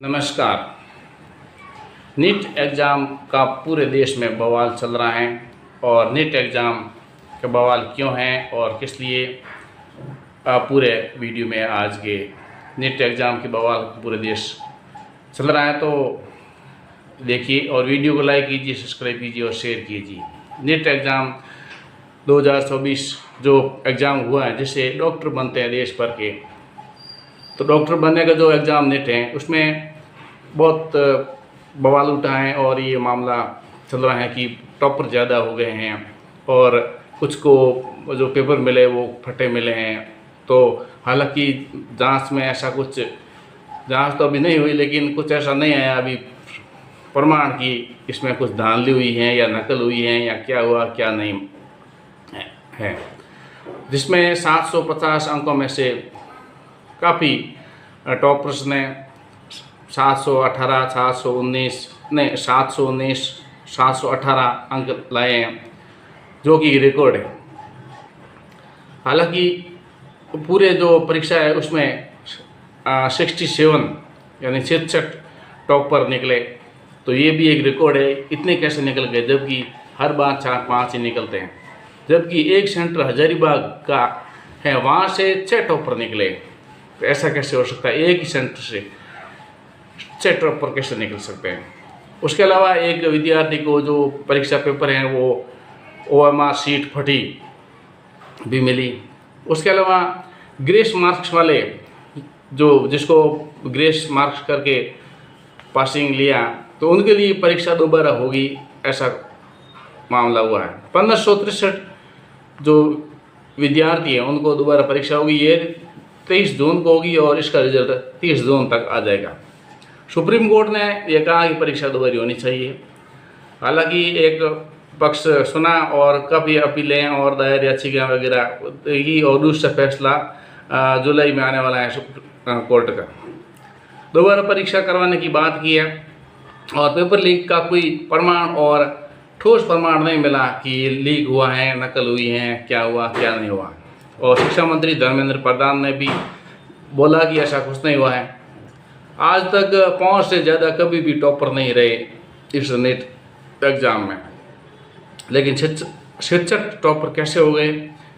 नमस्कार। NEET exam का पूरे देश में बवाल चल रहा है और नीट एग्ज़ाम का बवाल क्यों है और किस लिए पूरे वीडियो में आज के नीट एग्ज़ाम के बवाल पूरे देश चल रहा है तो देखिए और वीडियो को लाइक कीजिए, सब्सक्राइब कीजिए और शेयर कीजिए। नीट एग्ज़ाम 2024 जो एग्ज़ाम हुआ है जिससे डॉक्टर बनते हैं देश भर के, तो डॉक्टर बनने का जो एग्ज़ाम नीट है उसमें बहुत बवाल उठा है और ये मामला चल रहा है कि टॉपर ज़्यादा हो गए हैं और कुछ को जो पेपर मिले वो फटे मिले हैं। तो हालांकि जांच में ऐसा कुछ, जांच तो अभी नहीं हुई लेकिन कुछ ऐसा नहीं आया अभी प्रमाण कि इसमें कुछ धांधली हुई है या नकल हुई है या क्या हुआ क्या नहीं है। जिसमें 750 अंकों में से काफ़ी टॉपर्स ने 718, 718 अंक लाए हैं जो कि रिकॉर्ड है। हालांकि पूरे जो परीक्षा है उसमें 67 यानी 66 टॉपर निकले, तो ये भी एक रिकॉर्ड है। इतने कैसे निकल गए जबकि हर बार 4-5 ही निकलते हैं, जबकि एक सेंटर हजारीबाग का है वहाँ से 6 टॉपर निकले। तो ऐसा कैसे हो सकता है? एक ही सेंटर से 6 टॉपर कैसे निकल सकते हैं? उसके अलावा एक विद्यार्थी को जो परीक्षा पेपर हैं वो OMR सीट फटी भी मिली। उसके अलावा ग्रेस मार्क्स वाले जिसको ग्रेस मार्क्स करके पासिंग लिया तो उनके लिए परीक्षा दोबारा होगी, ऐसा मामला हुआ है। 1563 जो विद्यार्थी हैं उनको दोबारा परीक्षा होगी, ये 23 जून को होगी और इसका रिजल्ट 30 जून तक आ जाएगा। सुप्रीम कोर्ट ने यह कहा कि परीक्षा दोबारा होनी चाहिए। हालांकि एक पक्ष सुना और काफ़ी अपीलें और दायर याचिका वगैरह की और दूसरा फैसला जुलाई में आने वाला है सुप्रीम कोर्ट का। दोबारा परीक्षा करवाने की बात की है और पेपर लीक का कोई प्रमाण और ठोस प्रमाण नहीं मिला कि लीक हुआ है, नकल हुई है, क्या हुआ क्या नहीं हुआ। और शिक्षा मंत्री धर्मेंद्र प्रधान ने भी बोला कि ऐसा कुछ नहीं हुआ है। आज तक 5 से ज़्यादा कभी भी टॉपर नहीं रहे इस नीट एग्ज़ाम में, लेकिन 66 टॉपर कैसे हो गए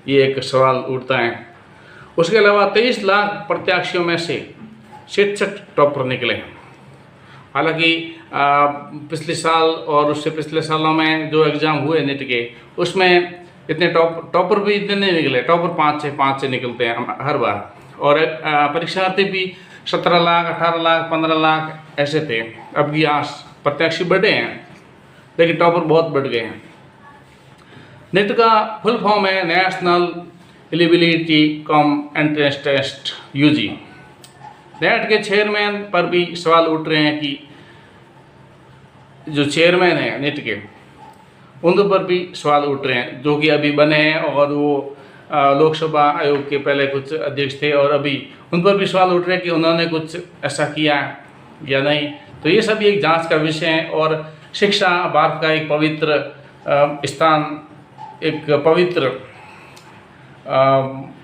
ये एक सवाल उठता है। उसके अलावा 23 लाख प्रत्याशियों में से 66 टॉपर निकले। हालांकि पिछले साल और उससे पिछले सालों में जो एग्ज़ाम हुए नीट के उसमें इतने टॉपर भी इतने नहीं निकले। टॉपर 5 से निकलते हैं हर बार और परीक्षार्थी भी 17 लाख, 18 लाख, 15 लाख ऐसे थे। अब की प्रत्याशी बढ़े हैं लेकिन टॉपर बहुत बढ़ गए हैं। नीट का फुल फॉर्म है national eligibility cum entrance test UG। NET के चेयरमैन पर भी सवाल उठ रहे हैं कि जो चेयरमैन है नीट के उन पर भी सवाल उठ रहे हैं जो कि अभी बने हैं और वो लोकसभा आयोग के पहले कुछ अध्यक्ष थे और अभी उन पर भी सवाल उठ रहे हैं कि उन्होंने कुछ ऐसा किया या नहीं। तो ये सभी एक जांच का विषय है और शिक्षा भारत का एक पवित्र स्थान, एक पवित्र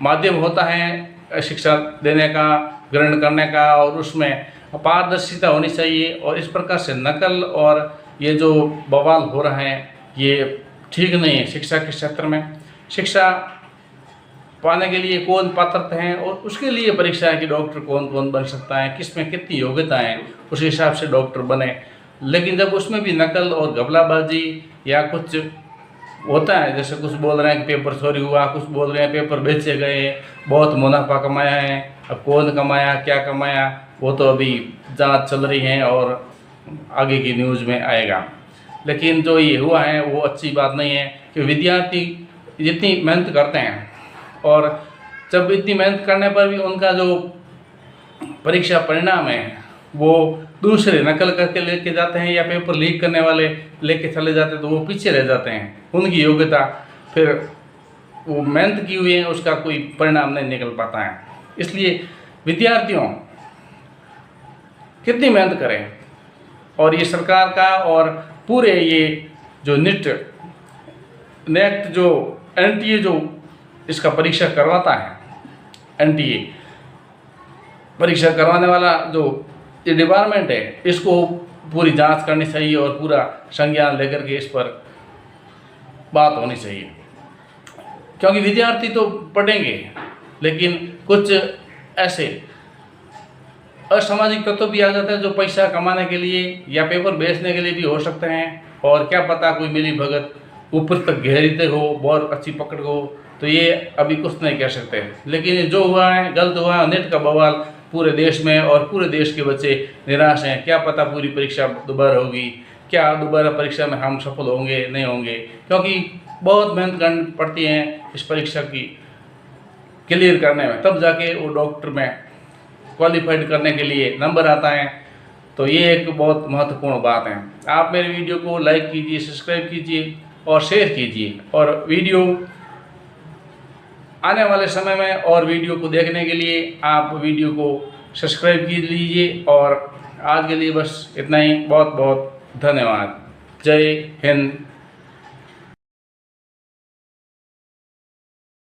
माध्यम होता है शिक्षा देने का, ग्रहण करने का, और उसमें पारदर्शिता होनी चाहिए। और इस प्रकार से नकल और ये जो बवाल हो रहा है ये ठीक नहीं है। शिक्षा के क्षेत्र में शिक्षा पाने के लिए कौन पात्र हैं और उसके लिए परीक्षा है कि डॉक्टर कौन कौन बन सकता है, किस में कितनी योग्यता है, उस हिसाब से डॉक्टर बने। लेकिन जब उसमें भी नकल और घपलाबाजी या कुछ होता है, जैसे कुछ बोल रहे हैं कि पेपर चोरी हुआ, कुछ बोल रहे हैं पेपर बेचे गए, बहुत मुनाफा कमाया है। अब कौन कमाया क्या कमाया वो तो अभी जांच चल रही है और आगे की न्यूज़ में आएगा। लेकिन जो ये हुआ है वो अच्छी बात नहीं है कि विद्यार्थी जितनी मेहनत करते हैं और जब इतनी मेहनत करने पर भी उनका जो परीक्षा परिणाम है वो दूसरे नकल करके लेके जाते हैं या पेपर लीक करने वाले लेके चले जाते हैं, तो वो पीछे रह जाते हैं। उनकी योग्यता, फिर वो मेहनत की हुई है उसका कोई परिणाम नहीं निकल पाता है। इसलिए विद्यार्थियों कितनी मेहनत करें और ये सरकार का और पूरे ये जो नेट जो NTA जो इसका परीक्षा करवाता है, NTA परीक्षा करवाने वाला जो ये डिपार्टमेंट है, इसको पूरी जांच करनी चाहिए और पूरा संज्ञान लेकर के इस पर बात होनी चाहिए। क्योंकि विद्यार्थी तो पढ़ेंगे, लेकिन कुछ ऐसे असामाजिक तत्व भी आ जाते हैं जो पैसा कमाने के लिए या पेपर बेचने के लिए भी हो सकते हैं। और क्या पता कोई मिली भगत ऊपर तक गहरी तक हो, बहुत अच्छी पकड़ हो, तो ये अभी कुछ नहीं कह सकते। लेकिन जो हुआ है गलत हुआ है। नेट का बवाल पूरे देश में, और पूरे देश के बच्चे निराश हैं। क्या पता पूरी परीक्षा दोबारा होगी, क्या दोबारा परीक्षा में हम सफल होंगे नहीं होंगे, क्योंकि बहुत मेहनत करनी पड़ती है इस परीक्षा की क्लियर करने में, तब जाके वो डॉक्टर में क्वालिफाइड करने के लिए नंबर आता है। तो ये एक बहुत महत्वपूर्ण बात है। आप मेरे वीडियो को लाइक कीजिए, सब्सक्राइब कीजिए और शेयर कीजिए। और वीडियो आने वाले समय में और वीडियो को देखने के लिए आप वीडियो को सब्सक्राइब कीजिए लीजिए। और आज के लिए बस इतना ही। बहुत बहुत धन्यवाद। जय हिंद।